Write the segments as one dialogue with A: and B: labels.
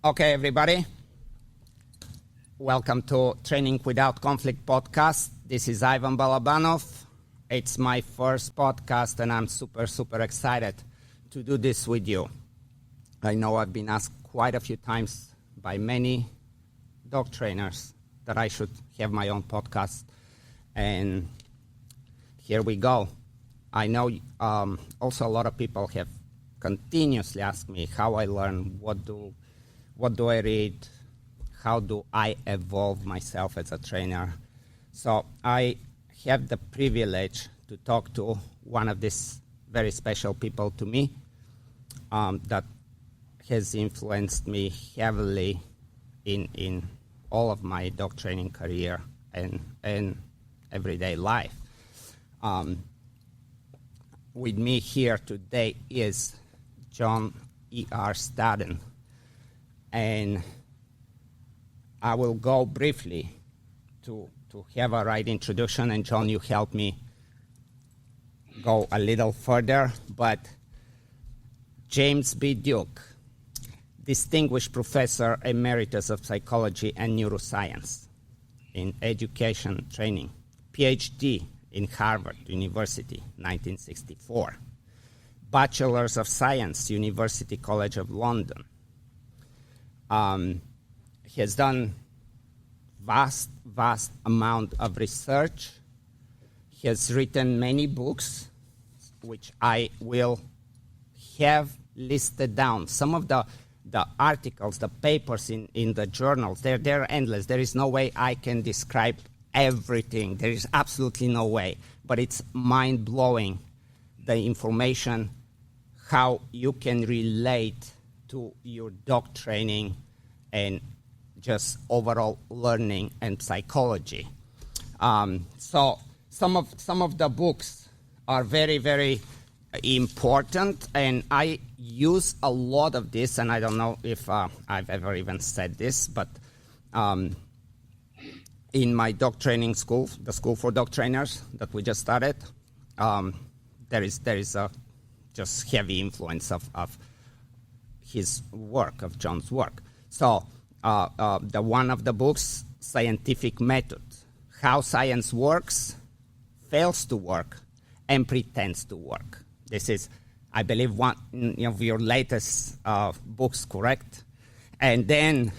A: Okay, everybody. Welcome to Training Without Conflict podcast. This is Ivan Balabanov. It's my first podcast, and I'm super excited to do this with you. I know I've been asked quite a few times by many dog trainers that I should have my own podcast, and here we go. I know also a lot of people have continuously asked me how I learn, what do I read, how do I evolve myself as a trainer. So I have the privilege to talk to one of these very special people to me that has influenced me heavily in all of my dog training career and everyday life. With me here today is John E.R. Staddon. And I will go briefly to have a right introduction, and John, you help me go a little further. But James B. Duke, Distinguished Professor Emeritus of Psychology and Neuroscience in Education Training, PhD in Harvard University, 1964, Bachelors of Science, University College of London. He has done vast amount of research. He has written many books, which I will have listed down. Some of the articles, the papers in the journals, they're endless. There is no way I can describe everything. There is absolutely no way. But it's mind-blowing, the information, how you can relate to your dog training and just overall learning and psychology. So some of the books are very important, and I use a lot of this, and I don't know if I've ever even said this, but in my dog training school, the School for Dog Trainers that we just started, there is a just heavy influence of his work, of John's work. So the one of the books, Scientific Method, How Science Works, Fails to Work, and Pretends to Work. This is, I believe, one of your latest books, correct? And then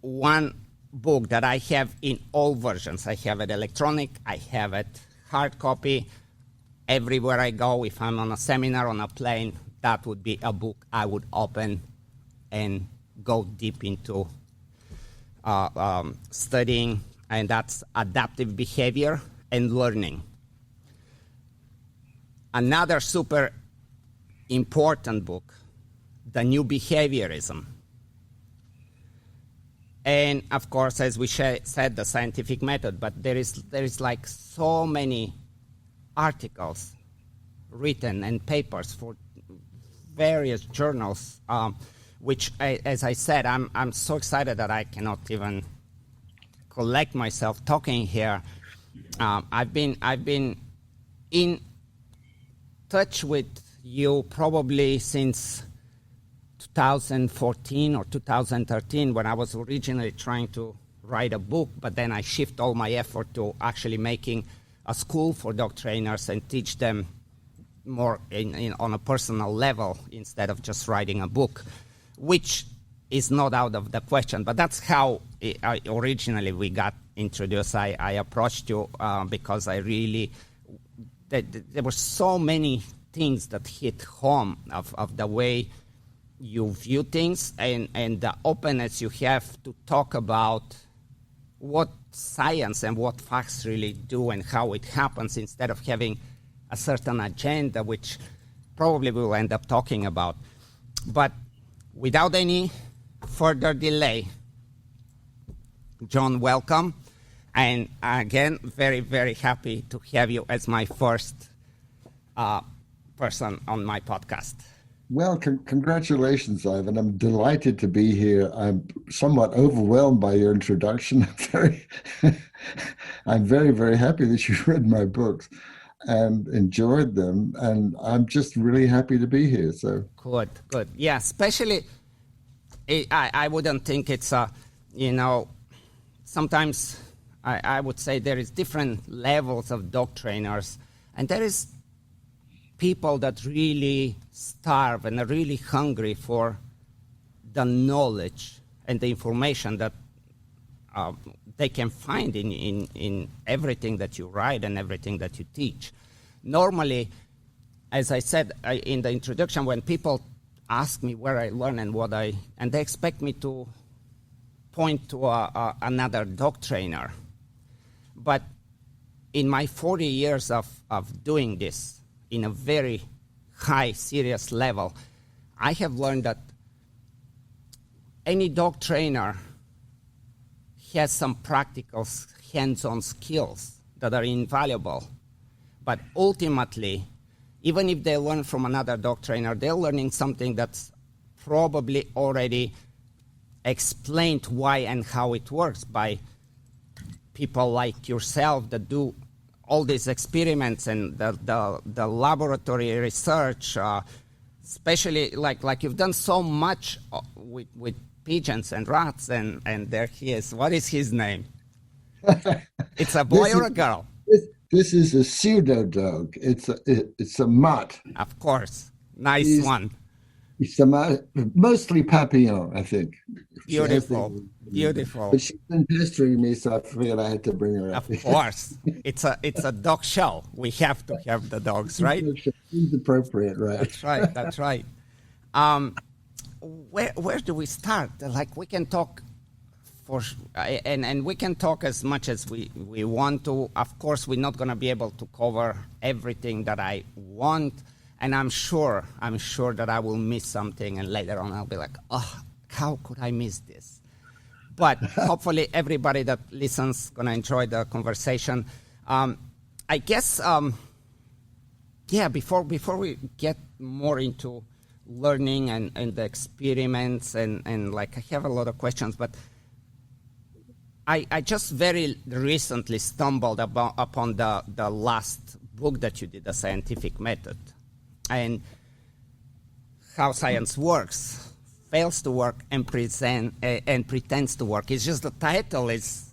A: one book that I have in all versions. I have it electronic, I have it hard copy. Everywhere I go, if I'm on a seminar, on a plane, that would be a book I would open and go deep into studying, and that's Adaptive Behavior and Learning. Another super important book, The New Behaviorism. And of course, as we said, the Scientific Method, but there is like so many articles written and papers for various journals, which, as I said, I'm so excited that I cannot even collect myself talking here. I've been in touch with you probably since 2014 or 2013, when I was originally trying to write a book, but then I shift all my effort to actually making a school for dog trainers and teach them more on a personal level instead of just writing a book, which is not out of the question. But that's how originally we got introduced. I approached you because I really, there were so many things that hit home of the way you view things and the openness you have to talk about what science and what facts really do and how it happens, instead of having a certain agenda, which probably we'll end up talking about. But without any further delay, John, welcome. And again, very happy to have you as my first person on my podcast.
B: Well, congratulations, Ivan. I'm delighted to be here. I'm somewhat overwhelmed by your introduction. I'm very happy that you read my books and enjoyed them. And I'm just really happy to be here. So
A: good. Yeah, especially I wouldn't think it's a, sometimes I would say there is different levels of dog trainers, and there is people that really starve and are really hungry for the knowledge and the information that they can find in everything that you write and everything that you teach. Normally, as I said in the introduction, when people ask me where I learn and they expect me to point to another dog trainer. But in my 40 years of doing this in a very high, serious level, I have learned that any dog trainer has some practical hands-on skills that are invaluable. But ultimately, even if they learn from another dog trainer, they're learning something that's probably already explained why and how it works by people like yourself that do all these experiments and the laboratory research, especially like you've done so much with pigeons and rats, and there he is. What is his name? It's a boy or a girl?
B: This is a pseudo dog. It's a mutt.
A: Of course, nice one.
B: It's a mutt, mostly Papillon, I think.
A: Beautiful.
B: But she's been pestering me, so I figured I had to bring her up.
A: Of course, it's a dog show. We have to have the dogs, right?
B: It's appropriate, right?
A: That's right. Where do we start? Like, we can talk and we can talk as much as we want to. Of course, we're not going to be able to cover everything that I want, and I'm sure that I will miss something, and later on I'll be like, oh, how could I miss this? But hopefully everybody that listens is going to enjoy the conversation. I guess, before we get more into learning and the experiments, and like, I have a lot of questions, but I just very recently stumbled upon the last book that you did, The Scientific Method, and how science works, fails to work, and pretends to work. It's just the title is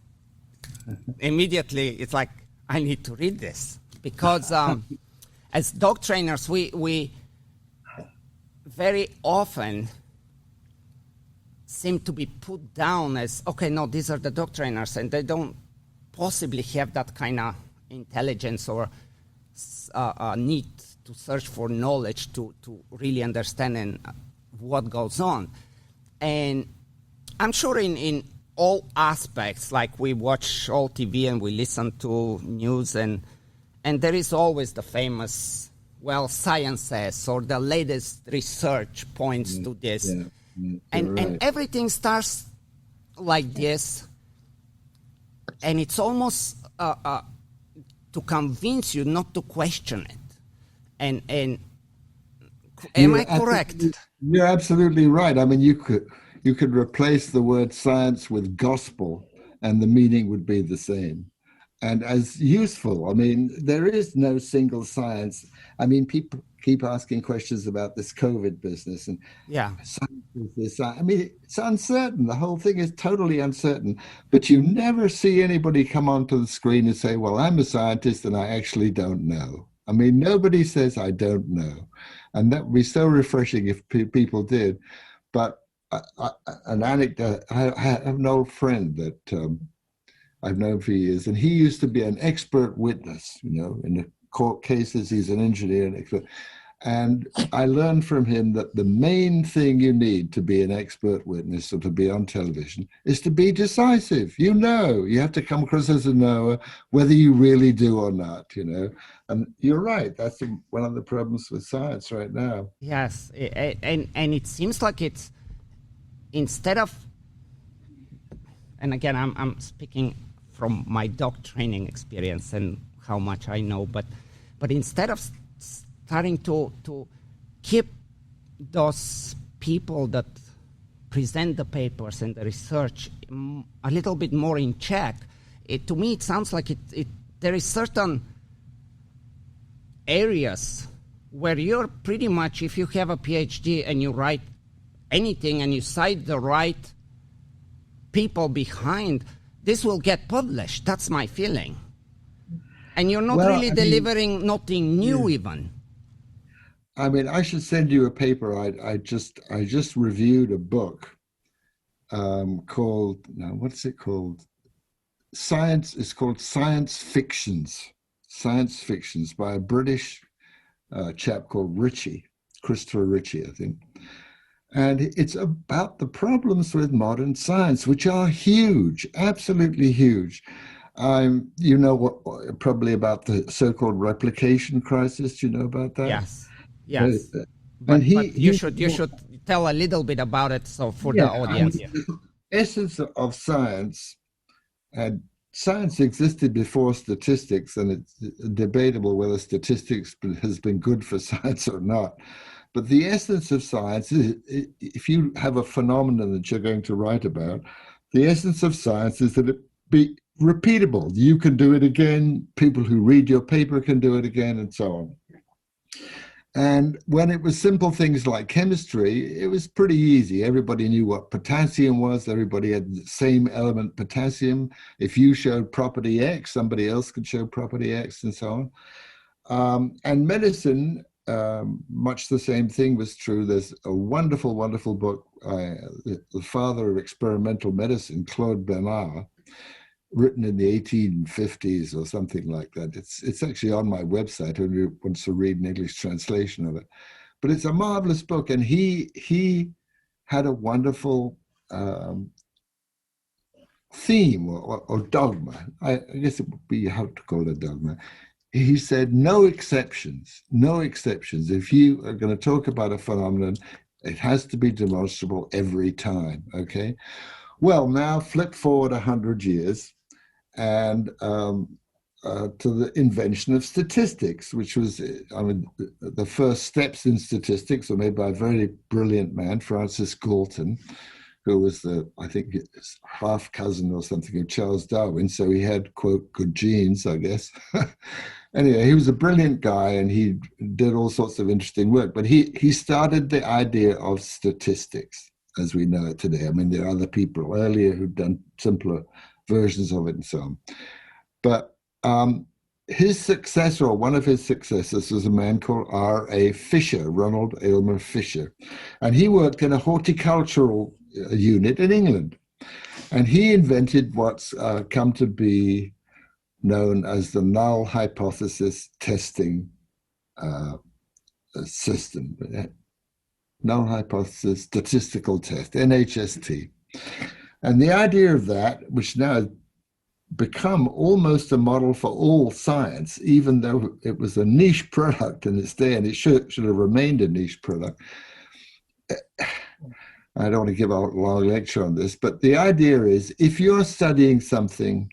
A: immediately, it's like, I need to read this. Because as dog trainers, we very often seem to be put down as, okay, no, these are the dog trainers, and they don't possibly have that kind of intelligence or need to search for knowledge to really understand what goes on. And I'm sure in all aspects, like we watch all TV and we listen to news, and there is always the famous, well, science says, or the latest research points to this.
B: Yeah.
A: And everything starts like this, and it's almost to convince you not to question it. And am I correct?
B: You're absolutely right. I mean, you could replace the word science with gospel, and the meaning would be the same. And as useful, I mean, there is no single science. I mean, people keep asking questions about this COVID business, and science is this. I mean, it's uncertain. The whole thing is totally uncertain. But you never see anybody come onto the screen and say, well, I'm a scientist and I actually don't know. I mean, nobody says I don't know. And that would be so refreshing if people did. But an anecdote, I have an old friend that I've known for years, and he used to be an expert witness, in the court cases. He's an engineer, and I learned from him that the main thing you need to be an expert witness or to be on television is to be decisive. You have to come across as a knower, whether you really do or not, And you're right. That's one of the problems with science right now.
A: Yes, and it seems like it's, instead of, and again, I'm speaking from my dog training experience and how much I know, but instead of starting to keep those people that present the papers and the research a little bit more in check, to me it sounds like there is certain areas where you're pretty much, if you have a PhD and you write anything and you cite the right people behind, this will get published. That's my feeling. And you're not really delivering nothing new even.
B: I mean, I should send you a paper. I just reviewed a book called, now what's it called? It's called Science Fictions by a British chap called Christopher Ritchie, I think. And it's about the problems with modern science, which are huge, absolutely huge. You know probably about the so-called replication crisis. Do you know about that?
A: Yes. But you should tell a little bit about it for the audience.
B: I mean, the essence of science, and science existed before statistics, and it's debatable whether statistics has been good for science or not. But the essence of science is, if you have a phenomenon that you're going to write about, the essence of science is that it be repeatable. You can do it again. People who read your paper can do it again, and so on. And when it was simple things like chemistry, it was pretty easy. Everybody knew what potassium was. Everybody had the same element, potassium. If you showed property X, somebody else could show property X, and so on. And medicine, much the same thing was true. There's a wonderful, wonderful book, the father of experimental medicine, Claude Bernard, written in the 1850s or something like that. It's actually on my website, who wants to read an English translation of it. But it's a marvelous book, and he had a wonderful theme or dogma. I guess it would be how to call it a dogma. He said, no exceptions, no exceptions. If you are going to talk about a phenomenon, it has to be demonstrable every time, okay? Well, now flip forward 100 years, and to the invention of statistics, which was, the first steps in statistics were made by a very brilliant man, Francis Galton, who was I think half cousin or something of Charles Darwin. So he had, quote, good genes, I guess. Anyway, he was a brilliant guy, and he did all sorts of interesting work. But he started the idea of statistics as we know it today. I mean, there are other people earlier who've done simpler versions of it and so on. But his successor, or one of his successors, was a man called R.A. Fisher, Ronald Aylmer Fisher. And he worked in a horticultural unit in England. And he invented what's come to be known as the null hypothesis testing system. Null hypothesis statistical test, NHST. And the idea of that, which now has become almost a model for all science, even though it was a niche product in its day, and it should have remained a niche product. I don't want to give a long lecture on this, but the idea is, if you're studying something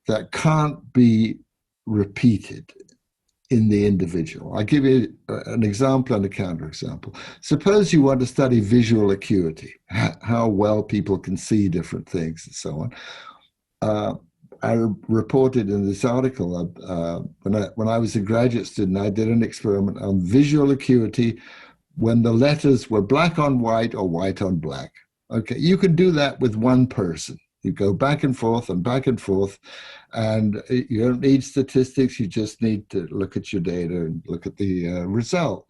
B: that can't be repeated in the individual. I'll give you an example and a counterexample. Suppose you want to study visual acuity, how well people can see different things and so on. I reported in this article, when I was a graduate student, I did an experiment on visual acuity when the letters were black on white or white on black. Okay, you can do that with one person. You go back and forth, and you don't need statistics. You just need to look at your data and look at the result.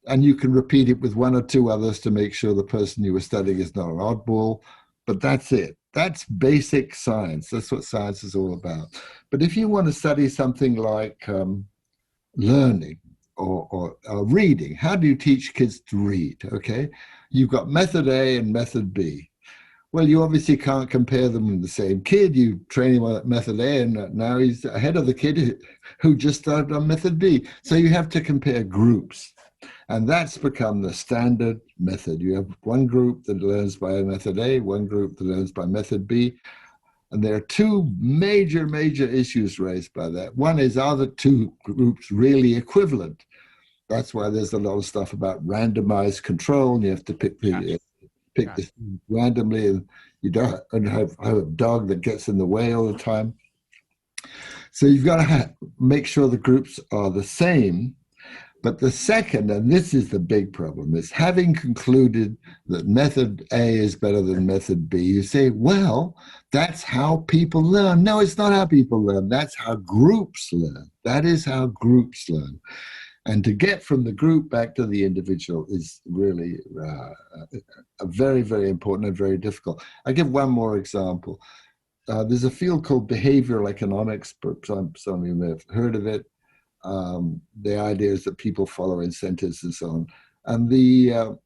B: And you can repeat it with one or two others to make sure the person you were studying is not an oddball, but that's it. That's basic science. That's what science is all about. But if you want to study something like learning or reading, how do you teach kids to read? Okay, you've got method A and method B. Well, you obviously can't compare them with the same kid. You train him on method A, and now he's ahead of the kid who just started on method B. So you have to compare groups. And that's become the standard method. You have one group that learns by method A, one group that learns by method B. And there are two major issues raised by that. One is, are the two groups really equivalent? That's why there's a lot of stuff about randomized control, and you have to pick this randomly, and you don't have a dog that gets in the way all the time. So you've got to make sure the groups are the same, But the second, and this is the big problem, is having concluded that method A is better than method B, you say, well, that's how people learn. No, it's not how people learn. That's how groups learn. That is how groups learn. And to get from the group back to the individual is really a very, very important and very difficult. I'll give one more example. There's a field called behavioral economics. Some of you may have heard of it. The idea is that people follow incentives and so on. And the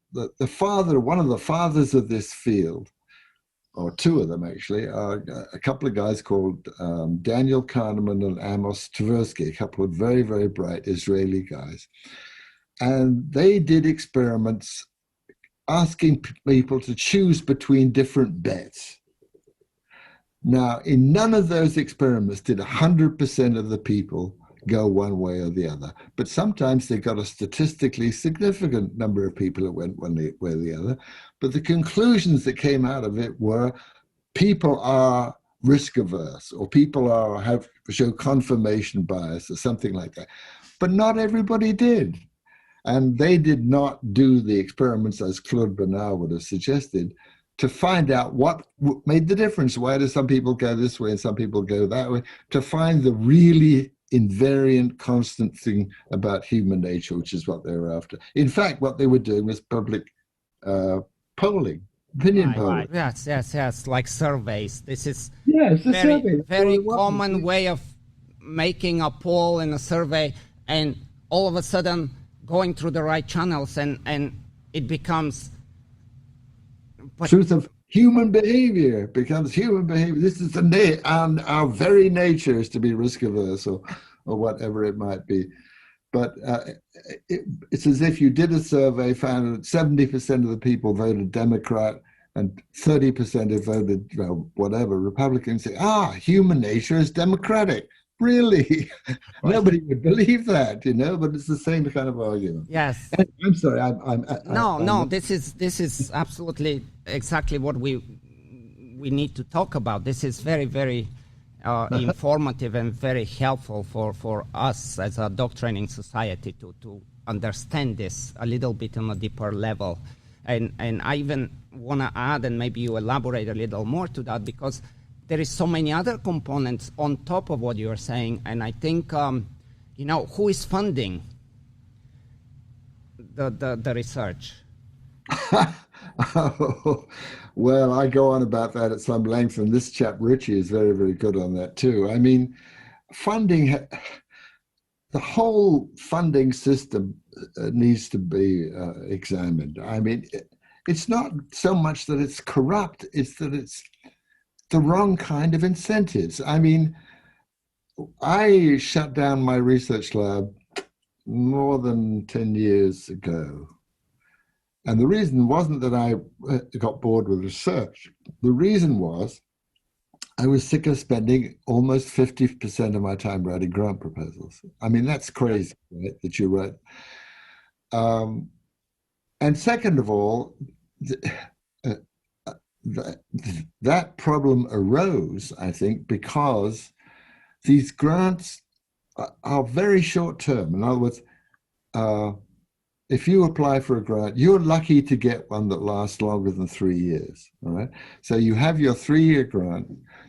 B: father, one of the fathers of this field, or two of them actually, are a couple of guys called Daniel Kahneman and Amos Tversky, a couple of very, very bright Israeli guys. And they did experiments asking people to choose between different bets. Now, in none of those experiments did 100% of the people go one way or the other. But sometimes they got a statistically significant number of people that went one way or the other. But the conclusions that came out of it were people are risk averse, or people show confirmation bias or something like that. But not everybody did. And they did not do the experiments as Claude Bernard would have suggested to find out what made the difference. Why do some people go this way and some people go that way? To find the really invariant, constant thing about human nature, which is what they were after. In fact, what they were doing was public polling, opinion polling.
A: Right. Yes, like surveys. This is
B: survey.
A: Very common way of making a poll and a survey, and all of a sudden going through the right channels, and it becomes...
B: Truth of human behavior becomes human behavior. This is our very nature is to be risk averse or whatever it might be. But it's as if you did a survey, found that 70% of the people voted Democrat and 30% have voted whatever, Republican. Say, human nature is democratic. Really? Nobody would believe that, but it's the same kind of argument.
A: Yes.
B: And I'm sorry.
A: No. This is absolutely exactly what we need to talk about. This is very, very informative and very helpful for us as a doctrinating society to understand this a little bit on a deeper level. And I even want to add, and maybe you elaborate a little more to that, because there is so many other components on top of what you're saying. And I think, who is funding the research?
B: Well, I go on about that at some length, and this chap, Richie, is very, very good on that too. I mean, funding, the whole funding system needs to be examined. I mean, it's not so much that it's corrupt, it's that it's the wrong kind of incentives. I mean, I shut down my research lab more than 10 years ago. And the reason wasn't that I got bored with research. The reason was I was sick of spending almost 50% of my time writing grant proposals. I mean, that's crazy, right, that you write. And second of all, that problem arose, I think, because these grants are very short term. In other words, if you apply for a grant, you're lucky to get one that lasts longer than 3 years. All right. So you have your 3-year grant.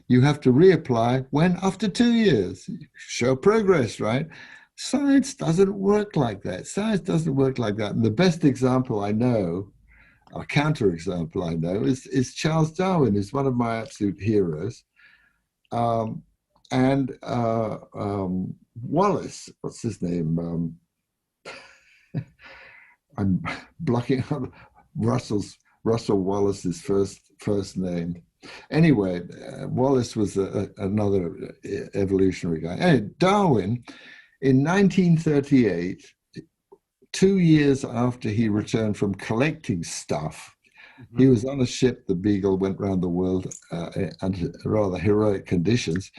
B: You have to reapply when after 2 years. Show progress, right? Science doesn't work like that. Science doesn't work like that. And the best example I know, a counterexample I know, is Charles Darwin, is one of my absolute heroes. And Wallace, what's his name? I'm blocking out Russell Wallace's first name. Anyway, Wallace was another evolutionary guy. Anyway, Darwin, in 1938, 2 years after he returned from collecting stuff, he was on a ship, the Beagle, went around the world under rather heroic conditions,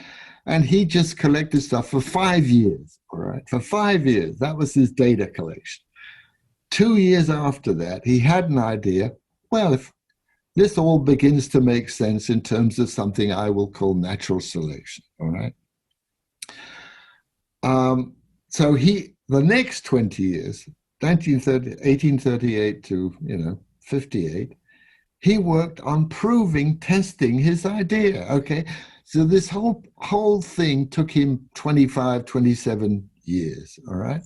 B: and he just collected stuff for 5 years, all right? For 5 years, that was his data collection. 2 years after that, he had an idea, well, if this all begins to make sense in terms of something I will call natural selection, all right? So he the next 20 years, 1838 to 58, he worked on testing his idea. Okay, so this whole thing took him 25, 27 years. All right,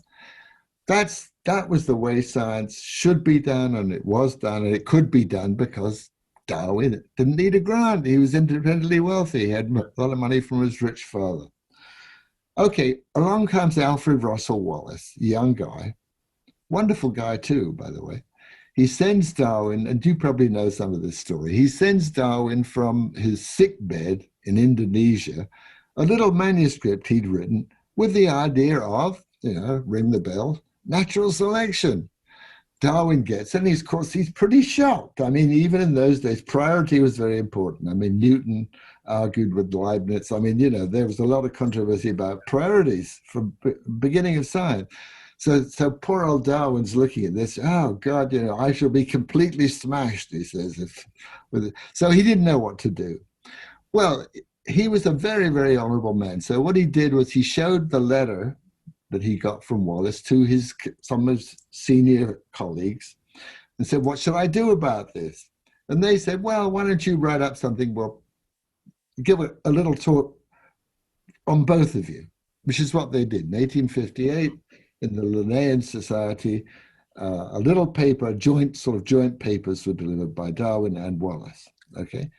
B: that was the way science should be done, and it was done, and it could be done because Darwin didn't need a grant. He was independently wealthy. He had a lot of money from his rich father. Okay, along comes Alfred Russel Wallace, young guy, wonderful guy too, by the way. He sends Darwin, and you probably know some of this story, he sends Darwin from his sick bed in Indonesia a little manuscript he'd written with the idea of, ring the bell, natural selection. Darwin gets it, and of course, he's pretty shocked. I mean, even in those days, priority was very important. I mean, Newton argued with Leibniz. I mean, there was a lot of controversy about priorities from beginning of science. So poor old Darwin's looking at this. Oh, God, I shall be completely smashed, he says. So he didn't know what to do. Well, he was a very, very honorable man. So what he did was he showed the letter that he got from Wallace to some of his senior colleagues and said, what should I do about this? And they said, well, why don't you write up something, give a little talk on both of you, which is what they did. In 1858, in the Linnean Society, a little paper, joint papers were delivered by Darwin and Wallace. Okay,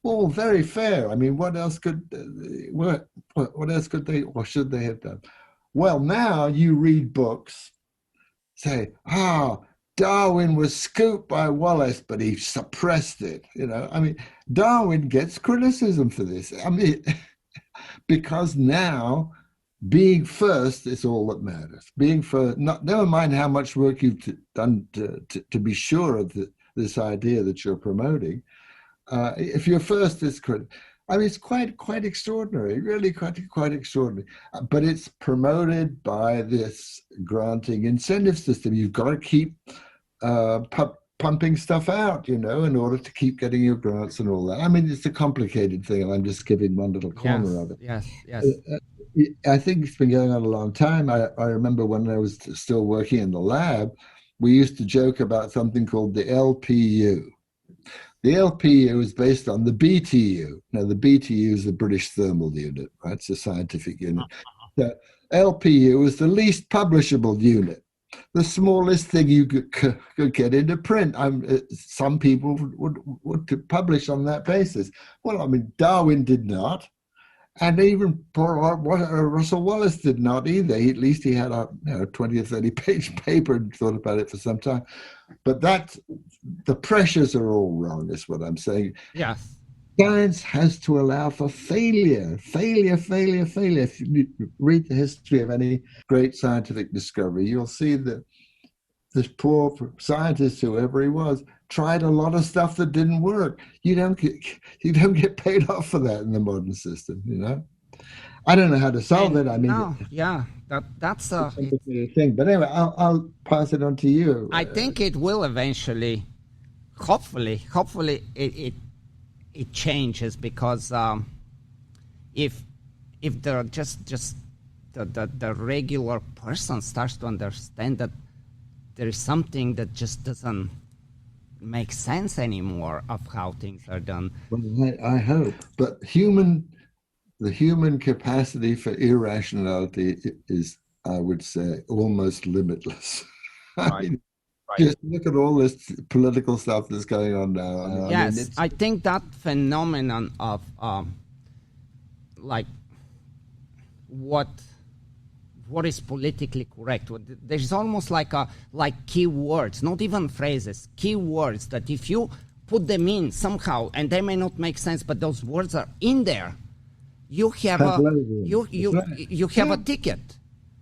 B: well, very fair. I mean, what else could they or should they have done? Well, now you read books, say, Darwin was scooped by Wallace, but he suppressed it. I mean, Darwin gets criticism for this. I mean, because now being first is all that matters. Being first, never mind how much work you've done to be sure of this idea that you're promoting. If you're first, it's critical. I mean, it's quite extraordinary, really quite extraordinary. But it's promoted by this granting incentive system. You've got to keep pumping stuff out, in order to keep getting your grants and all that. I mean, it's a complicated thing, and I'm just giving one little corner of it.
A: Yes.
B: I think it's been going on a long time. I remember when I was still working in the lab, we used to joke about something called the LPU. The LPU is based on the BTU. Now, the BTU is the British Thermal Unit, right? It's a scientific unit. The LPU is the least publishable unit, the smallest thing you could get into print. Some people would publish on that basis. Well, I mean, Darwin did not. And even Russell Wallace did not either. At least he had a 20 or 30 page paper and thought about it for some time. But the pressures are all wrong, is what I'm saying.
A: Yes.
B: Science has to allow for failure. If you read the history of any great scientific discovery, you'll see that this poor scientist, whoever he was, tried a lot of stuff that didn't work. You don't get paid off for that in the modern system, I don't know how to solve it. I mean,
A: that's a
B: thing. But anyway, I'll pass it on to you.
A: I think it will eventually, hopefully, it changes, because if the regular person starts to understand that there is something that just doesn't make sense anymore of how things are done.
B: Well, I hope. But the human capacity for irrationality is, I would say, almost limitless.
A: Right.
B: I mean, just look at all this political stuff that's going on now.
A: Yes, I think that phenomenon of what is politically correct. There's almost like keywords, not even phrases, keywords that if you put them in somehow, and they may not make sense, but those words are in there, you have you have a ticket.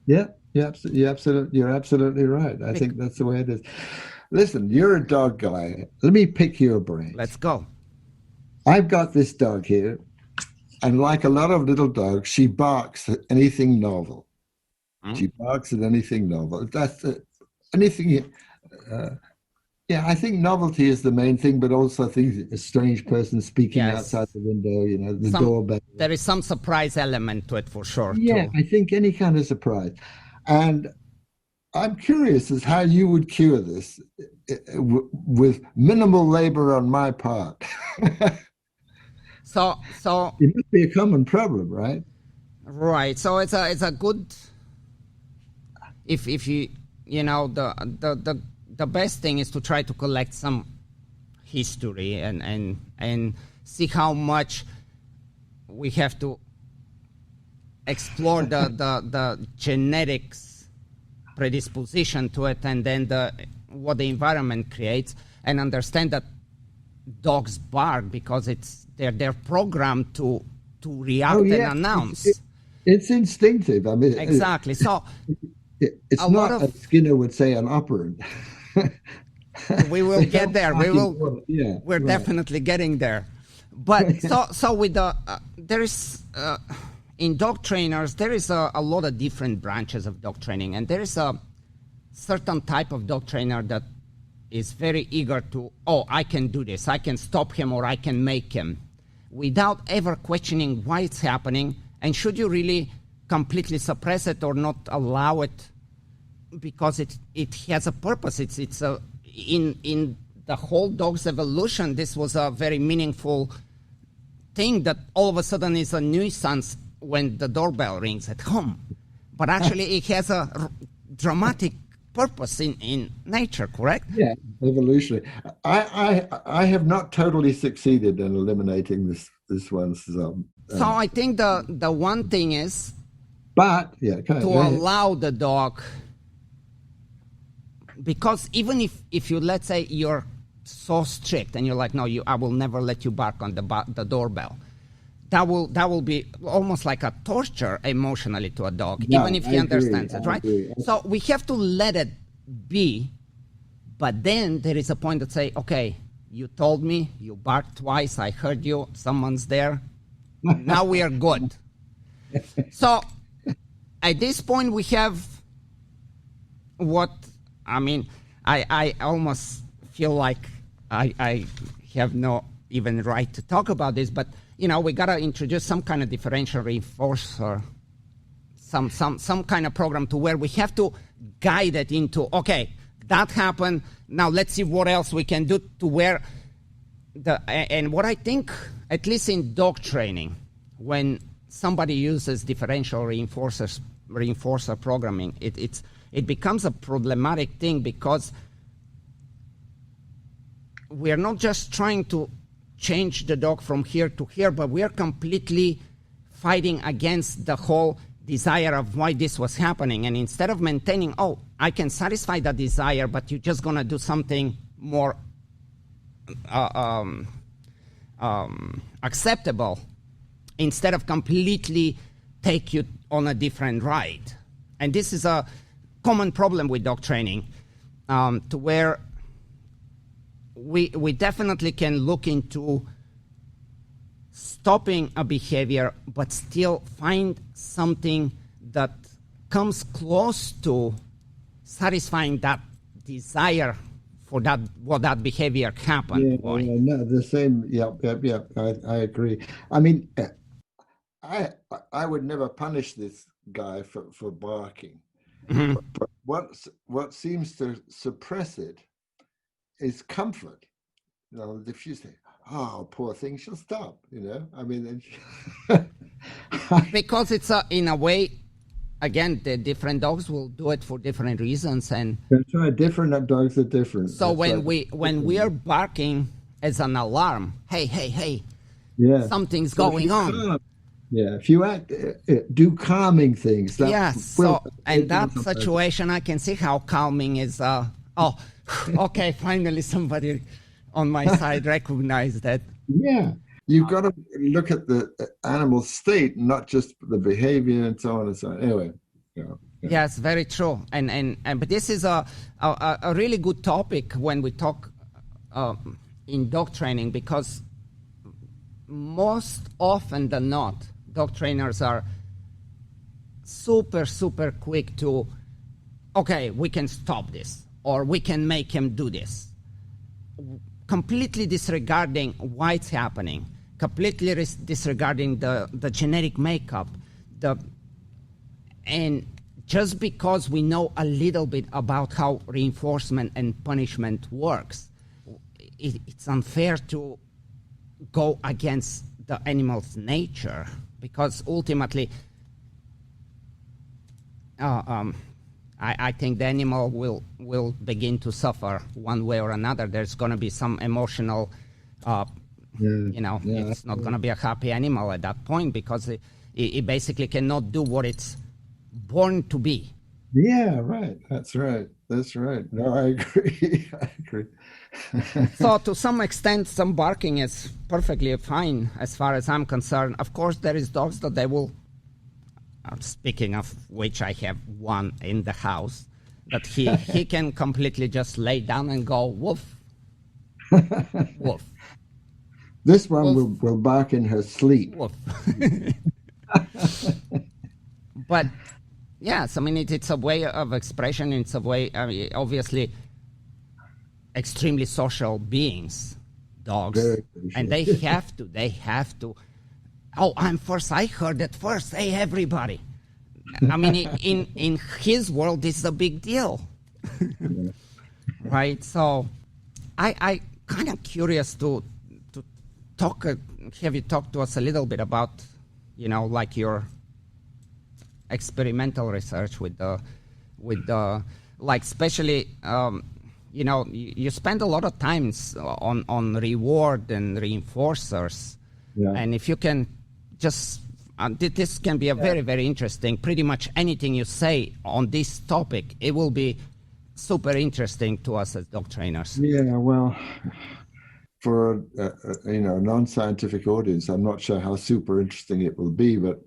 B: Yeah, you're absolutely right. I think that's the way it is. Listen, you're a dog guy. Let me pick your brain.
A: Let's go.
B: I've got this dog here, and like a lot of little dogs, she barks at anything novel. She barks at anything novel. That's anything. I think novelty is the main thing, but also I think a strange person speaking outside the window, the doorbell.
A: There is some surprise element to it for sure.
B: Yeah,
A: too.
B: I think any kind of surprise. And I'm curious as how you would cure this with minimal labor on my part.
A: So
B: it must be a common problem, right?
A: Right. So it's a good, if you the best thing is to try to collect some history and see how much we have to explore the genetics predisposition to it, and then what the environment creates, and understand that dogs bark because they're programmed to react and announce.
B: It's instinctive. I mean,
A: exactly. So
B: it's not, as Skinner would say, an operant.
A: We will get there. We're definitely getting there. But so with there is in dog trainers, there is a lot of different branches of dog training, and there is a certain type of dog trainer that is very eager to, I can do this, I can stop him or I can make him, without ever questioning why it's happening, and should you really completely suppress it or not allow it, because it has a purpose. It's in the whole dog's evolution, this was a very meaningful thing that all of a sudden is a nuisance when the doorbell rings at home. But actually it has a dramatic purpose in nature, correct?
B: Yeah, evolutionary. I have not totally succeeded in eliminating this one. So
A: I think the one thing is allow the dog, because even if you, let's say you're so strict and you're like, no, I will never let you bark on the doorbell, that will be almost like a torture emotionally to a dog, even if he understands it, right? So we have to let it be, but then there is a point that say, okay, you told me, you barked twice, I heard you, someone's there, now we are good. So at this point we have I almost feel like I have no even right to talk about this, but we gotta introduce some kind of differential reinforcer, some kind of program to where we have to guide it into, okay, that happened, now let's see what else we can do to where and what I think, at least in dog training, when somebody uses differential reinforcer programming, it becomes a problematic thing, because we are not just trying to change the dog from here to here, but we are completely fighting against the whole desire of why this was happening. And instead of maintaining, I can satisfy that desire, but you're just going to do something more acceptable, instead of completely take you on a different ride. And this is a common problem with dog training, to where we definitely can look into stopping a behavior, but still find something that comes close to satisfying that desire for that behavior happened.
B: No, the same. Yeah. I agree. I mean, I would never punish this guy for barking. Mm-hmm. But what seems to suppress it is comfort. If you say, poor thing, she'll stop, I mean,
A: because it's in a way, again, the different dogs will do it for different reasons, and
B: that's right, different dogs are different.
A: So when we are barking as an alarm, hey, something's going on.
B: Yeah, if you do calming things.
A: In that situation, I can see how calming is. Okay, finally somebody on my side recognized that.
B: Yeah, you've got to look at the animal state, not just the behavior and so on and so on. Anyway.
A: Yes, very true. And but this is a really good topic when we talk in dog training, because most often than not, dog trainers are super, super quick to, okay, we can stop this, or we can make him do this, completely disregarding why it's happening, completely disregarding the genetic makeup, and just because we know a little bit about how reinforcement and punishment works, it's unfair to go against the animal's nature, because ultimately I think the animal will begin to suffer one way or another. There's going to be some emotional, it's not going to be a happy animal at that point, because it basically cannot do what it's born to be.
B: Yeah, right. That's right. No, I agree. I agree.
A: So to some extent, some barking is perfectly fine as far as I'm concerned. Of course, there is dogs that they will, speaking of which, I have one in the house, that he can completely just lay down and go, woof, woof.
B: This one will bark in her sleep.
A: Woof. But yes, I mean, it's a way of expression. It's a way, obviously, extremely social beings, dogs, and they have to. Oh, I'm first. I heard it first. Hey, everybody. I mean, in his world, this is a big deal, right? So, I kind of curious to talk. Have you talked to us a little bit about, like your experimental research with the like, especially you spend a lot of times on reward and reinforcers, and if you can just this can be a very, very interesting. Pretty much anything you say on this topic, it will be super interesting to us as dog trainers.
B: Yeah, well, for a non-scientific audience, I'm not sure how super interesting it will be, but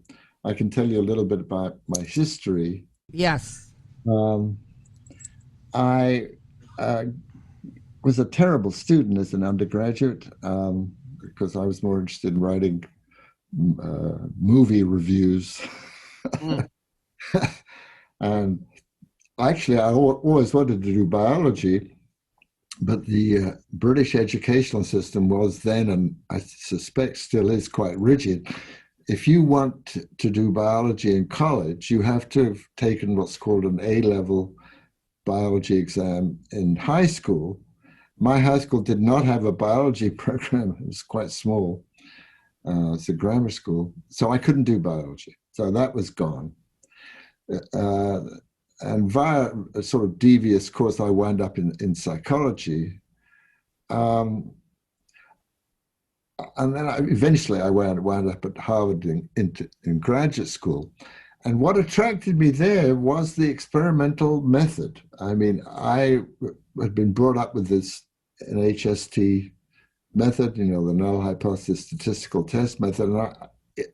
B: I can tell you a little bit about my history.
A: Yes.
B: I was a terrible student as an undergraduate because I was more interested in writing movie reviews. And actually, I always wanted to do biology, but the British educational system was then, and I suspect still is, quite rigid. If you want to do biology in college, you have to have taken what's called an A-level biology exam in high school. My high school did not have a biology program. It was quite small. It's a grammar school. So I couldn't do biology. So that was gone. And via a sort of devious course, I wound up in psychology. And then eventually I wound up at Harvard in graduate school. And what attracted me there was the experimental method. I mean, I had been brought up with an HST method, the null hypothesis statistical test method. And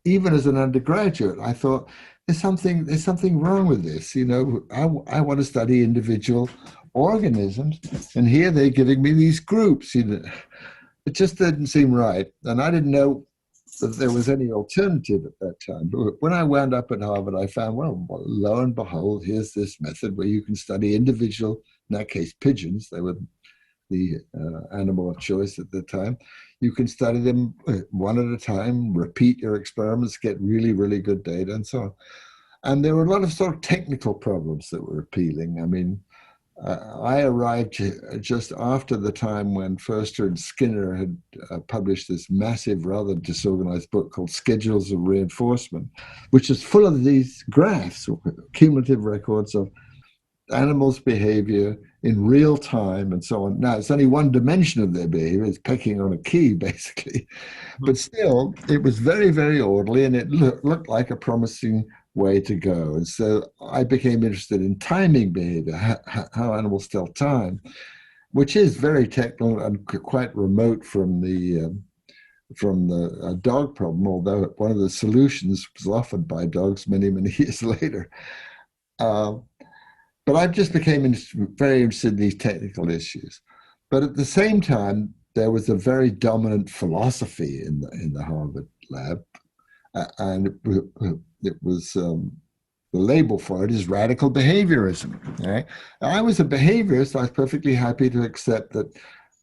B: even as an undergraduate, I thought, there's something wrong with this. I want to study individual organisms, and here they're giving me these groups. It just didn't seem right, and I didn't know that there was any alternative at that time. But when I wound up at Harvard, I found, well, lo and behold, here's this method where you can study individual, in that case, pigeons. They were the animal of choice at the time. You can study them one at a time, repeat your experiments, get really, really good data, and so on. And there were a lot of sort of technical problems that were appealing. I mean, I arrived just after the time when Foerster and Skinner had published this massive, rather disorganized book called Schedules of Reinforcement, which is full of these graphs, cumulative records of animals' behavior in real time and so on. Now, it's only one dimension of their behavior. It's pecking on a key, basically. But still, it was very, very orderly, and it looked like a promising way to go. And so I became interested in timing behavior, how animals tell time, which is very technical and quite remote from the dog problem, although one of the solutions was offered by dogs many, many years later. But I just became very interested in these technical issues. But at the same time, there was a very dominant philosophy in the Harvard lab, and it was the label for it is radical behaviorism. Right? I was a behaviorist. I was perfectly happy to accept that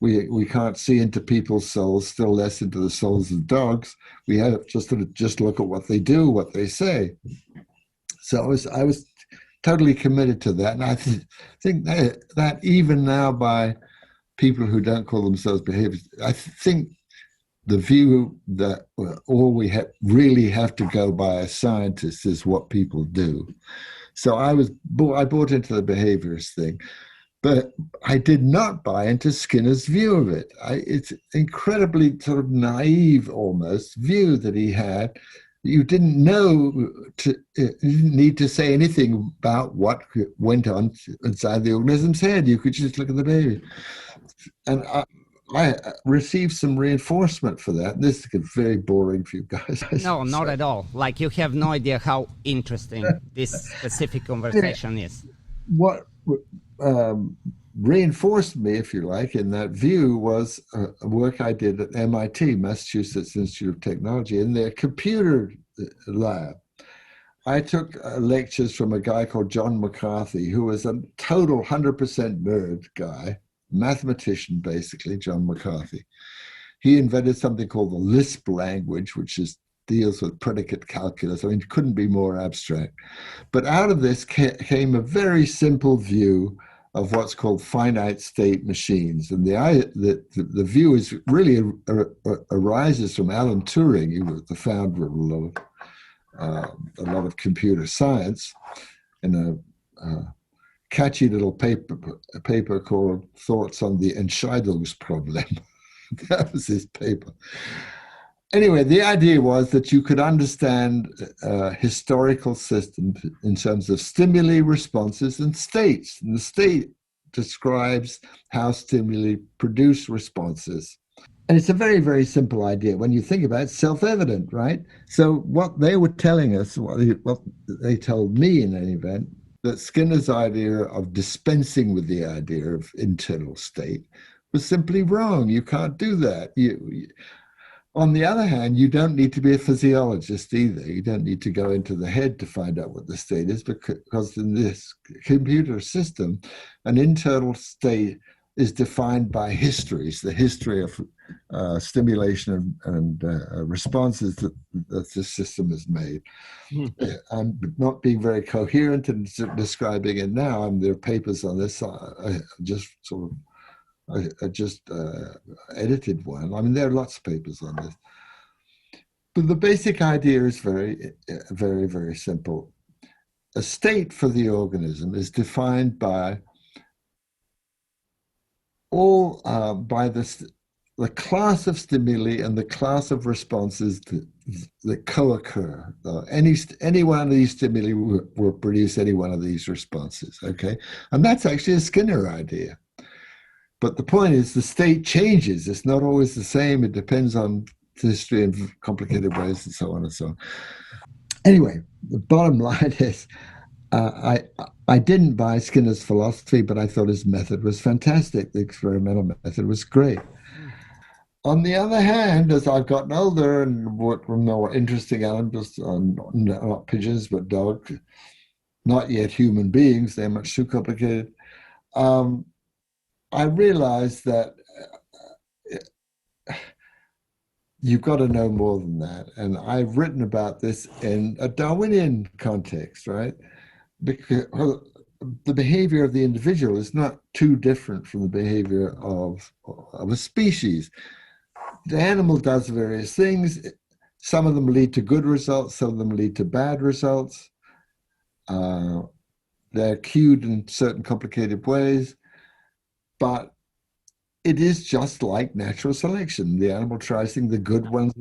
B: we can't see into people's souls, still less into the souls of dogs. We have just look at what they do, what they say. So I was totally committed to that. And I think that even now by people who don't call themselves behaviorists, I think the view that all we really have to go by as scientists is what people do. So I bought into the behaviorist thing, but I did not buy into Skinner's view of it. It's incredibly sort of naive, almost, view that he had. You didn't you didn't need to say anything about what went on inside the organism's head. You could just look at the behavior. And I received some reinforcement for that. This is very boring for you guys.
A: No, not at all. Like, you have no idea how interesting this specific conversation is.
B: What reinforced me, if you like, in that view was a work I did at MIT, Massachusetts Institute of Technology, in their computer lab. I took lectures from a guy called John McCarthy, who was a total 100% nerd guy, mathematician, basically, John McCarthy. He invented something called the Lisp language, which deals with predicate calculus. I mean, it couldn't be more abstract. But out of this came a very simple view of what's called finite state machines. And the view is really arises from Alan Turing, who was the founder of a lot of computer science, in a catchy little paper called Thoughts on the Entscheidungsproblem. That was his paper. Anyway, the idea was that you could understand historical systems in terms of stimuli, responses, and states. And the state describes how stimuli produce responses. And it's a very, very simple idea. When you think about it, it's self-evident, right? So what they were telling us, what they told me in any event, that Skinner's idea of dispensing with the idea of internal state was simply wrong. You can't do that. On the other hand, you don't need to be a physiologist either. You don't need to go into the head to find out what the state is, because in this computer system, an internal state is defined by histories, the history of stimulation and responses that the system has made. I'm not being very coherent in describing it now. I mean, there are papers on this. I just edited one. I mean, there are lots of papers on this. But the basic idea is very, very, very simple. A state for the organism is defined by the class of stimuli and the class of responses that co-occur. Any one of these stimuli will produce any one of these responses, okay? And that's actually a Skinner idea. But the point is, the state changes. It's not always the same. It depends on history in complicated ways and so on and so on. Anyway, the bottom line is, I didn't buy Skinner's philosophy, but I thought his method was fantastic. The experimental method was great. On the other hand, as I've gotten older and worked with more interesting animals, not pigeons, but dogs, not yet human beings, they're much too complicated, I realized that you've got to know more than that. And I've written about this in a Darwinian context, right? Because the behavior of the individual is not too different from the behavior of a species. The animal does various things. Some of them lead to good results, some of them lead to bad results. They're cued in certain complicated ways. But it is just like natural selection. The animal tries things, the good ones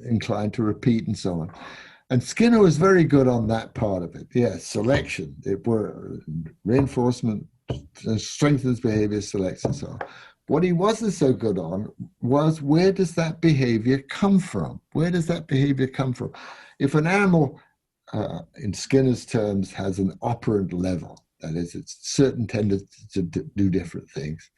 B: inclined to repeat and so on. And Skinner was very good on that part of it. Yes, selection. Reinforcement strengthens behavior, selects and so on. What he wasn't so good on was, where does that behavior come from? Where does that behavior come from? If an animal, in Skinner's terms, has an operant level, that is, it's certain tendencies to do different things.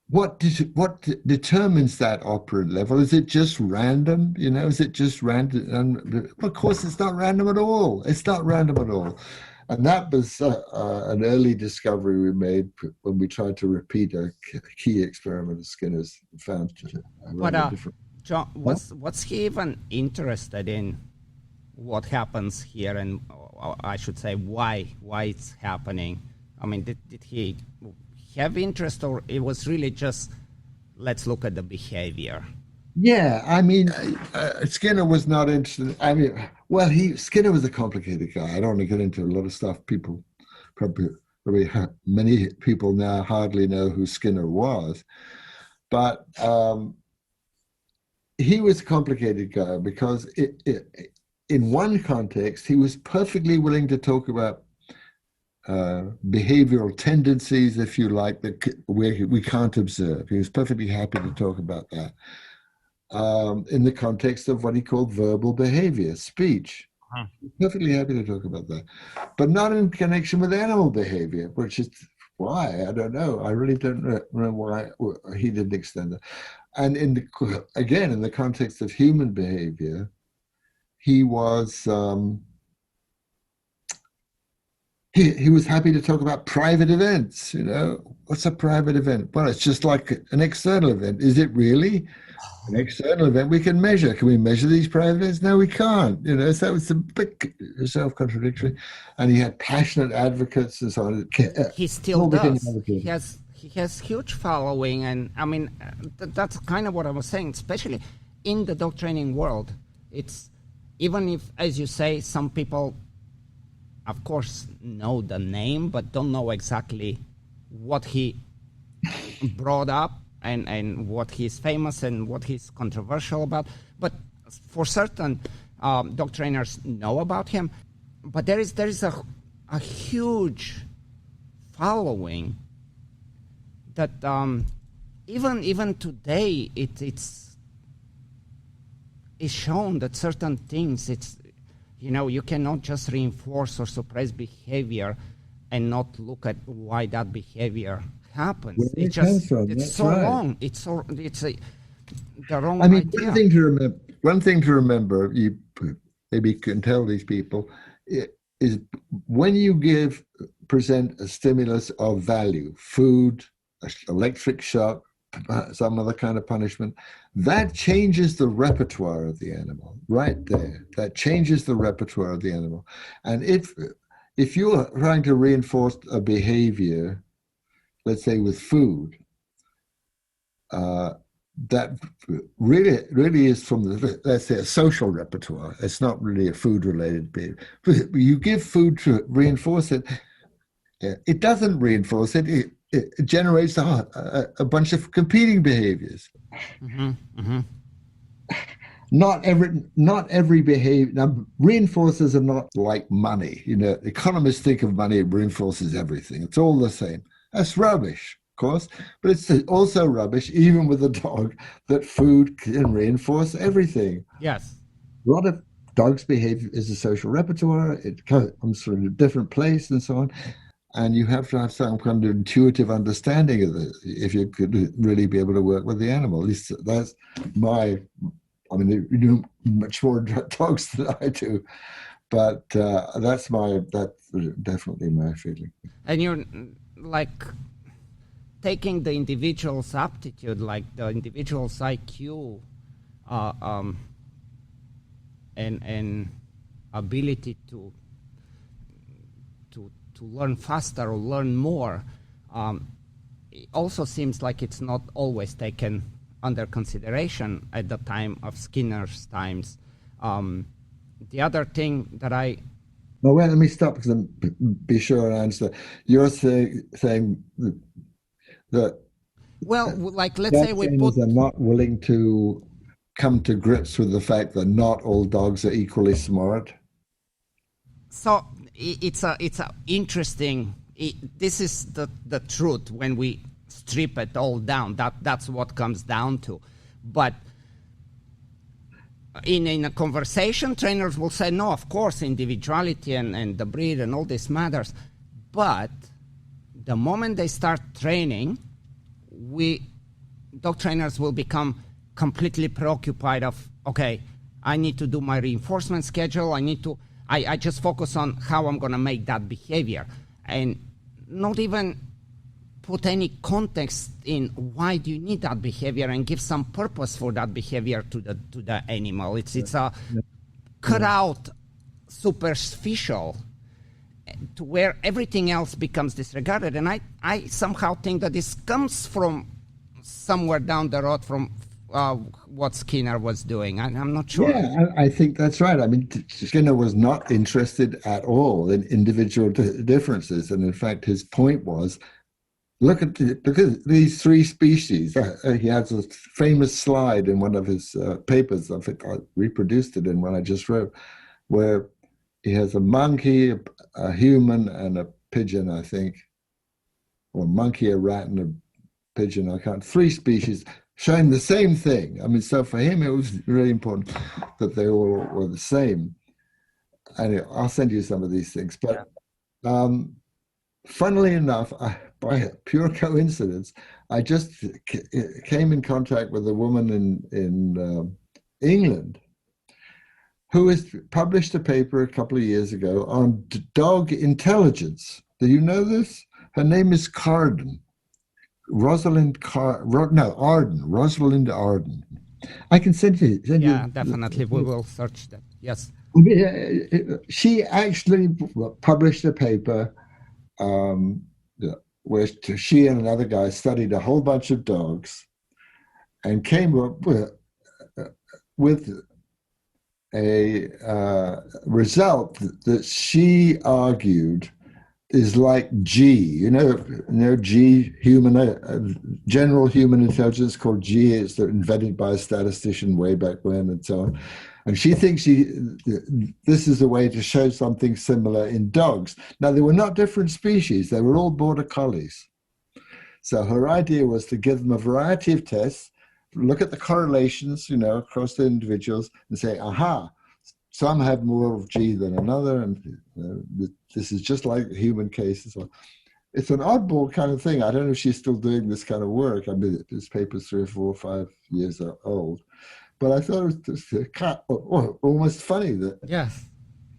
B: What determines that operant level? Is it just random? Is it just random? Of course, it's not random at all. It's not random at all. And that was an early discovery we made when we tried to repeat a key experiment of Skinner's. Found
A: John, what's he even interested in? what happens here, and I should say why it's happening. I mean, did he have interest, or it was really just let's look at the behavior?
B: Yeah, I mean, Skinner was not interested. I mean, well, Skinner was a complicated guy. I don't want to get into a lot of stuff. People probably many people now hardly know who Skinner was, but he was a complicated guy because in one context he was perfectly willing to talk about behavioral tendencies, if you like, that we can't observe. He was perfectly happy to talk about that. In the context of what he called verbal behavior, speech. Perfectly happy to talk about that, but not in connection with animal behavior, which is why, I don't know. I really don't know why he didn't extend that. And in the context of human behavior, he was he was happy to talk about private events. What's a private event? Well, it's just like an external event. Is it really? An external event we can measure. Can we measure these private events? No, we can't. So it's a bit self-contradictory. And he had passionate advocates and so on.
A: He still does. He has huge following, and I mean that's kind of what I was saying. Especially in the dog training world, it's even if, as you say, some people, of course, know the name but don't know exactly what he brought up. And what he's famous and what he's controversial about. But for certain, dog trainers know about him. But there is a huge following that even today it's shown that certain things, you cannot just reinforce or suppress behavior and not look at why that behavior happens. It's so wrong. It's the wrong idea.
B: One thing to remember, you maybe can tell these people, is when you present a stimulus of value, food, electric shock, some other kind of punishment, that changes the repertoire of the animal right there. That changes the repertoire of the animal. And if you're trying to reinforce a behavior, let's say with food, that really is from let's say, a social repertoire. It's not really a food-related behavior. You give food to reinforce it. It doesn't reinforce it. It generates a bunch of competing behaviors.
A: Mm-hmm. Mm-hmm.
B: Not every behavior. Now, reinforcers are not like money. Economists think of money, it reinforces everything. It's all the same. That's rubbish, of course, but it's also rubbish, even with a dog, that food can reinforce everything.
A: Yes.
B: A lot of dogs' behavior is a social repertoire. It comes from a different place and so on. And you have to have some kind of intuitive understanding of it if you could really be able to work with the animal. At least that's you know much more dogs than I do. But that's definitely my feeling.
A: And you're like taking the individual's aptitude, like the individual's IQ, and ability to learn faster or learn more. It also seems like it's not always taken under consideration at the time of Skinner's times. The other thing that
B: Well, let me stop because be sure I answer. You're saying that.
A: Well, like let's say we
B: are not willing to come to grips with the fact that not all dogs are equally smart.
A: So it's a interesting. This is the truth when we strip it all down. That's what comes down to, but. In a conversation, trainers will say, no, of course, individuality and the breed and all this matters. But the moment they start training, dog trainers will become completely preoccupied of, okay, I need to do my reinforcement schedule. I just focus on how I'm going to make that behavior. And not even put any context in why do you need that behavior and give some purpose for that behavior to the animal. It's cut out superficial to where everything else becomes disregarded. And I somehow think that this comes from somewhere down the road from what Skinner was doing. I'm not sure.
B: Yeah, I think that's right. I mean, Skinner was not interested at all in individual differences. And in fact, his point was, look at these three species. He has a famous slide in one of his papers. I think I reproduced it in one I just wrote, where he has a monkey, a human, and a pigeon, I think, or a monkey, a rat, and a pigeon. I can't. Three species showing the same thing. I mean, so for him, it was really important that they all were the same. Anyway, I'll send you some of these things. But funnily enough, by pure coincidence, I just came in contact with a woman in England who has published a paper a couple of years ago on dog intelligence. Do you know this? Her name is Arden. Rosalind Arden. I can send you.
A: Definitely. We will search that. Yes.
B: She actually published a paper where she and another guy studied a whole bunch of dogs and came up with a result that she argued is like G, you know G, general human intelligence, called G. It's invented by a statistician way back when and so on. And she thinks this is a way to show something similar in dogs. Now, they were not different species. They were all border collies. So her idea was to give them a variety of tests, look at the correlations, across the individuals and say, aha, some have more of G than another, and this is just like human cases. It's an oddball kind of thing. I don't know if she's still doing this kind of work. I mean, this paper's 3 or 4 or 5 years old. But I thought it was almost funny that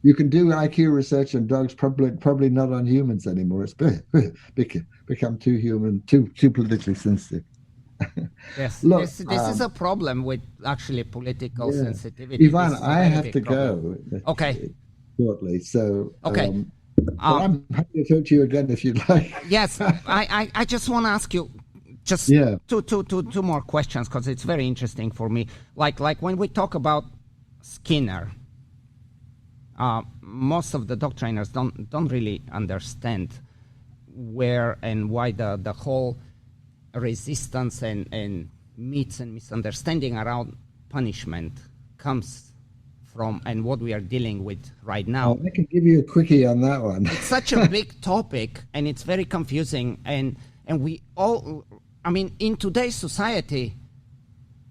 B: you can do IQ research on dogs, probably not on humans anymore. It's become too human, too politically sensitive.
A: Yes, look, this is a problem with actually political sensitivity.
B: Ivan, I have to go.
A: Okay.
B: Shortly, so
A: okay.
B: I'm happy to talk to you again if you'd like.
A: Yes, I just want to ask you just two more questions because it's very interesting for me. Like when we talk about Skinner, most of the dog trainers don't really understand where and why the whole resistance and myths and misunderstanding around punishment comes from and what we are dealing with right now.
B: I can give you a quickie on that one.
A: It's such a big topic and it's very confusing and we all, I mean, in today's society,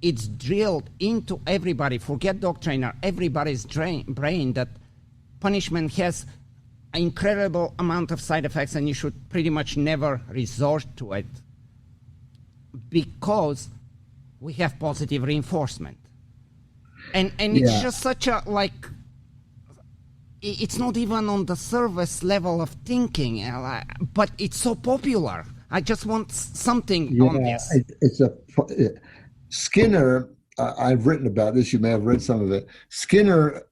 A: it's drilled into everybody, forget dog trainer, everybody's brain that punishment has an incredible amount of side effects and you should pretty much never resort to it, because we have positive reinforcement. And it's just such a, it's not even on the surface level of thinking, but it's so popular. I just want something on this.
B: Skinner, I've written about this, you may have read some of it. Skinner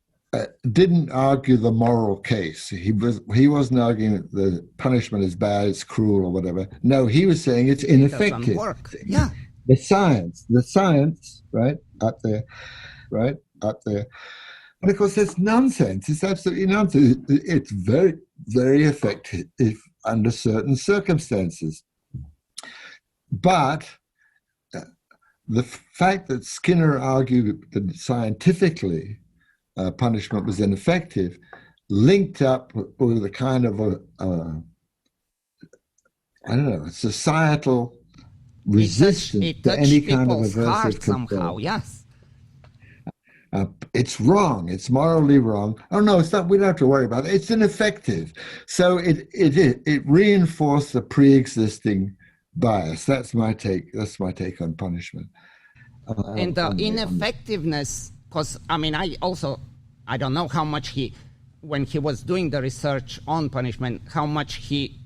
B: didn't argue the moral case. He wasn't arguing that the punishment is bad, it's cruel or whatever. No, he was saying it's ineffective.
A: It doesn't work. Yeah.
B: The science, right up there. And of course, it's nonsense. It's absolutely nonsense. It's very, very effective under certain circumstances. But the fact that Skinner argued that scientifically punishment was ineffective linked up with a kind of a societal resistance to any kind of aversive
A: somehow. Yes.
B: It's wrong. It's morally wrong. Oh no, it's not. We don't have to worry about it. It's ineffective. So it reinforced the pre-existing bias. That's my take. That's my take on punishment.
A: And the ineffectiveness, because I mean, I don't know how much when he was doing the research on punishment, how much he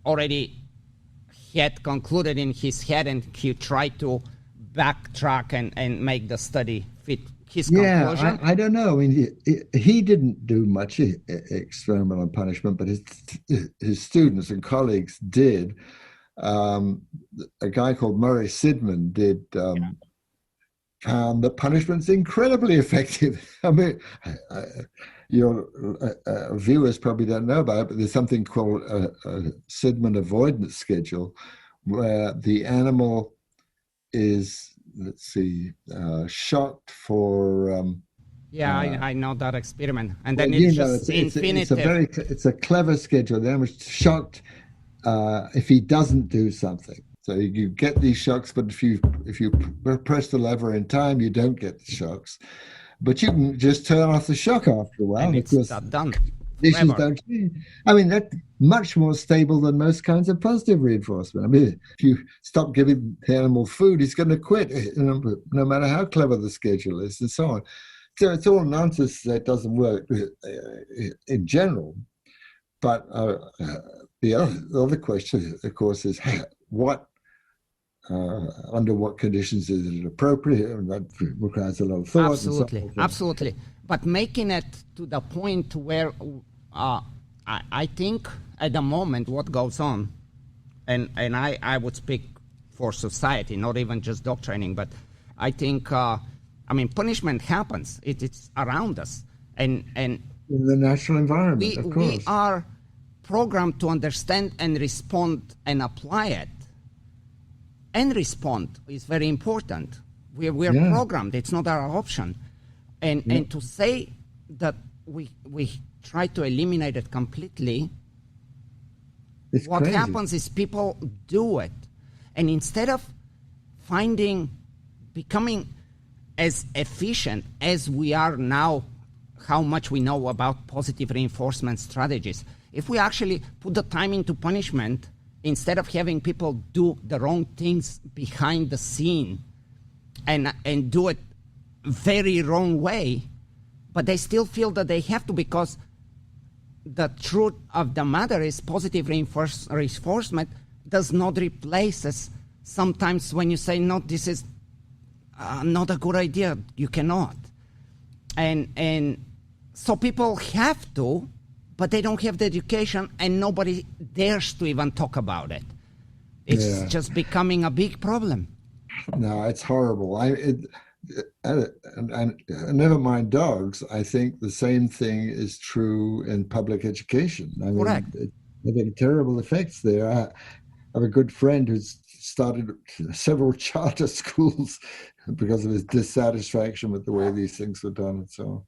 A: already had concluded in his head, and he tried to backtrack and make the study fit his conclusion?
B: I don't know. I mean, he didn't do much experimental punishment, but his students and colleagues did. A guy called Murray Sidman did found that punishment's incredibly effective. I mean, your viewers probably don't know about it, but there's something called a Sidman avoidance schedule, where the animal is, shocked for.
A: I know that experiment, and then it's infinitive.
B: It's a clever schedule. The animal's shocked if he doesn't do something. So you get these shocks, but if you press the lever in time, you don't get the shocks. But you can just turn off the shock after a while.
A: And it's done.
B: Conditions don't change. I mean, that's much more stable than most kinds of positive reinforcement. I mean, if you stop giving the animal food, he's going to quit, no matter how clever the schedule is, and so on. So it's all nonsense that doesn't work in general. But the other question, of course, is under what conditions is it appropriate? And that requires a lot of thought.
A: Absolutely. But making it to the point where I think at the moment what goes on, and I would speak for society, not even just dog training, but I think, punishment happens. It's around us. And in
B: the natural environment, of course.
A: We are programmed to understand and respond and apply it. And respond is very important. We're programmed. It's not our option. And to say that we try to eliminate it completely,
B: it's
A: what
B: crazy.
A: happens is people do it. And instead of becoming as efficient as we are now, how much we know about positive reinforcement strategies, if we actually put the time into punishment, instead of having people do the wrong things behind the scene and do it very wrong way, but they still feel that they have to, because the truth of the matter is positive reinforcement does not replace us. Sometimes when you say, no, this is not a good idea, you cannot. And so people have to, but they don't have the education, and nobody dares to even talk about it. It's just becoming a big problem.
B: No, it's horrible. And never mind dogs, I think the same thing is true in public education.
A: Correct.
B: Having terrible effects there. I have a good friend who's started several charter schools because of his dissatisfaction with the way these things were done and so on.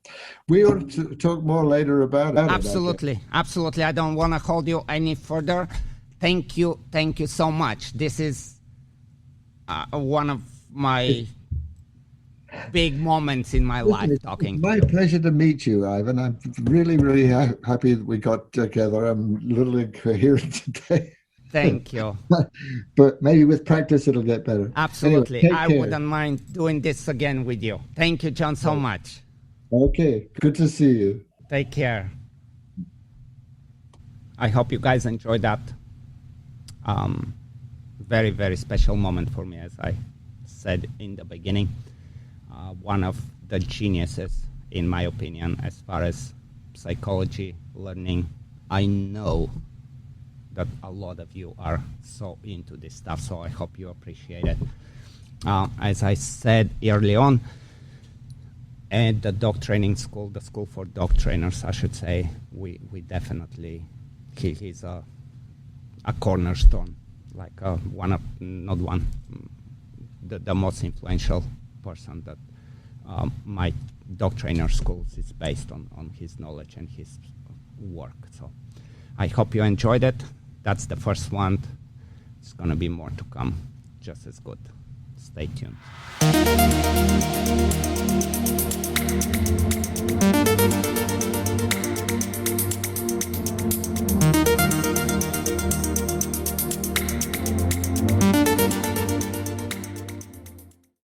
B: We ought to talk more later about it.
A: Absolutely. I don't want to hold you any further. Thank you so much. This is one of my big moments in my life talking.
B: It's my pleasure to meet you, Ivan. I'm really, really happy that we got together. I'm a little incoherent today.
A: Thank you.
B: But maybe with practice it'll get better.
A: Absolutely.
B: Anyway,
A: I wouldn't mind doing this again with you. Thank you, John, so much.
B: Okay. Good to see you.
A: Take care. I hope you guys enjoyed that. Very, very special moment for me, as I said in the beginning. One of the geniuses, in my opinion, as far as psychology, learning. I know that a lot of you are so into this stuff, so I hope you appreciate it. As I said early on, at the dog training school, the school for dog trainers, I should say, we definitely, he's a cornerstone, like the most influential person that my dog trainer schools is based on his knowledge and his work. So I hope you enjoyed it. That's the first one. It's going to be more to come, just as good. Stay tuned.